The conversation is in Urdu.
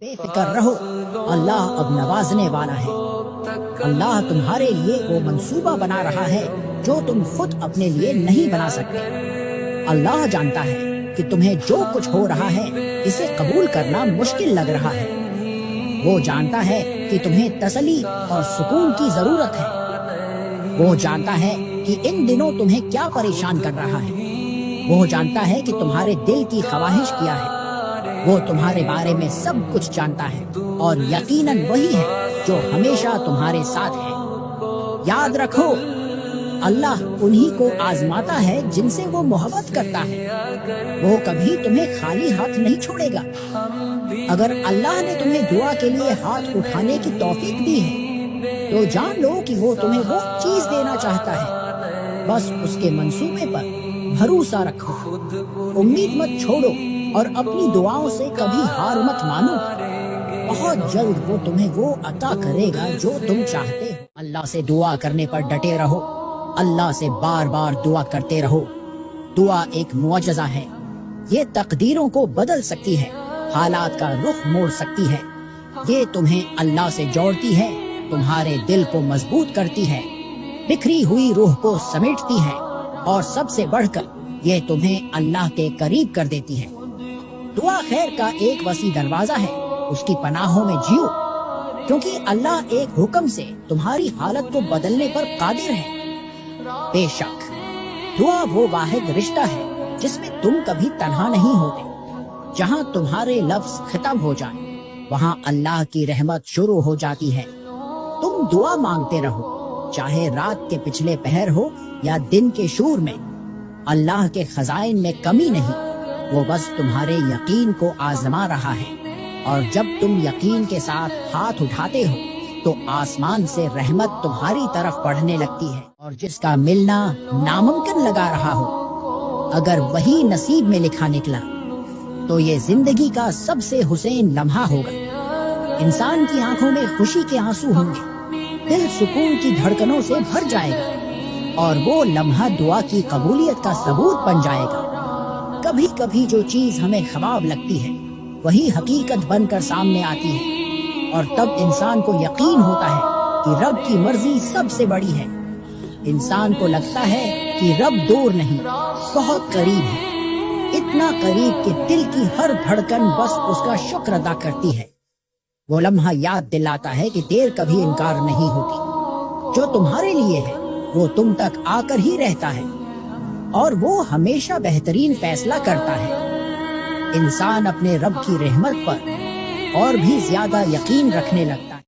بے فکر رہو، اللہ اب نوازنے والا ہے۔ اللہ تمہارے لیے وہ منصوبہ بنا رہا ہے جو تم خود اپنے لیے نہیں بنا سکتے۔ اللہ جانتا ہے کہ تمہیں جو کچھ ہو رہا ہے اسے قبول کرنا مشکل لگ رہا ہے۔ وہ جانتا ہے کہ تمہیں تسلی اور سکون کی ضرورت ہے۔ وہ جانتا ہے کہ ان دنوں تمہیں کیا پریشان کر رہا ہے۔ وہ جانتا ہے کہ تمہارے دل کی خواہش کیا ہے۔ وہ تمہارے بارے میں سب کچھ جانتا ہے اور یقیناً وہی ہے جو ہمیشہ تمہارے ساتھ ہے۔ یاد رکھو، اللہ انہی کو آزماتا ہے جن سے وہ محبت کرتا ہے۔ وہ کبھی تمہیں خالی ہاتھ نہیں چھوڑے گا۔ اگر اللہ نے تمہیں دعا کے لیے ہاتھ اٹھانے کی توفیق دی ہے تو جان لو کہ وہ تمہیں وہ چیز دینا چاہتا ہے۔ بس اس کے منصوبے پر بھروسہ رکھو، امید مت چھوڑو اور اپنی دعاؤں سے کبھی ہار مت مانو۔ بہت جلد وہ تمہیں وہ عطا کرے گا جو تم چاہتے ہو۔ اللہ سے دعا کرنے پر ڈٹے رہو، اللہ سے بار بار دعا کرتے رہو۔ دعا ایک معجزہ ہے، یہ تقدیروں کو بدل سکتی ہے، حالات کا رخ موڑ سکتی ہے۔ یہ تمہیں اللہ سے جوڑتی ہے، تمہارے دل کو مضبوط کرتی ہے، بکھری ہوئی روح کو سمیٹتی ہے، اور سب سے بڑھ کر یہ تمہیں اللہ کے قریب کر دیتی ہے۔ دعا خیر کا ایک وسیع دروازہ ہے، اس کی پناہوں میں جیو، کیونکہ اللہ ایک حکم سے تمہاری حالت کو بدلنے پر قادر ہے۔ بے شک دعا وہ واحد رشتہ ہے جس میں تم کبھی تنہا نہیں ہوتے۔ جہاں تمہارے لفظ ختم ہو جائیں وہاں اللہ کی رحمت شروع ہو جاتی ہے۔ تم دعا مانگتے رہو، چاہے رات کے پچھلے پہر ہو یا دن کے شور میں۔ اللہ کے خزائن میں کمی نہیں، وہ بس تمہارے یقین کو آزما رہا ہے، اور جب تم یقین کے ساتھ ہاتھ اٹھاتے ہو تو آسمان سے رحمت تمہاری طرف بڑھنے لگتی ہے، اور جس کا ملنا ناممکن لگا رہا ہو اگر وہی نصیب میں لکھا نکلا تو یہ زندگی کا سب سے حسین لمحہ ہوگا۔ انسان کی آنکھوں میں خوشی کے آنسو ہوں گے، دل سکون کی دھڑکنوں سے بھر جائے گا، اور وہ لمحہ دعا کی قبولیت کا ثبوت بن جائے گا۔ کبھی کبھی جو چیز ہمیں خواب لگتی ہے وہی حقیقت بن کر سامنے آتی ہے، اور تب انسان کو یقین ہوتا ہے کہ رب کی مرضی سب سے بڑی ہے۔ انسان کو لگتا ہے کہ رب دور نہیں، بہت قریب ہے، اتنا قریب کہ دل کی ہر دھڑکن بس اس کا شکر ادا کرتی ہے۔ وہ لمحہ یاد دلاتا ہے کہ دیر کبھی انکار نہیں ہوتی، جو تمہارے لیے ہے وہ تم تک آ کر ہی رہتا ہے، اور وہ ہمیشہ بہترین فیصلہ کرتا ہے۔ انسان اپنے رب کی رحمت پر اور بھی زیادہ یقین رکھنے لگتا ہے۔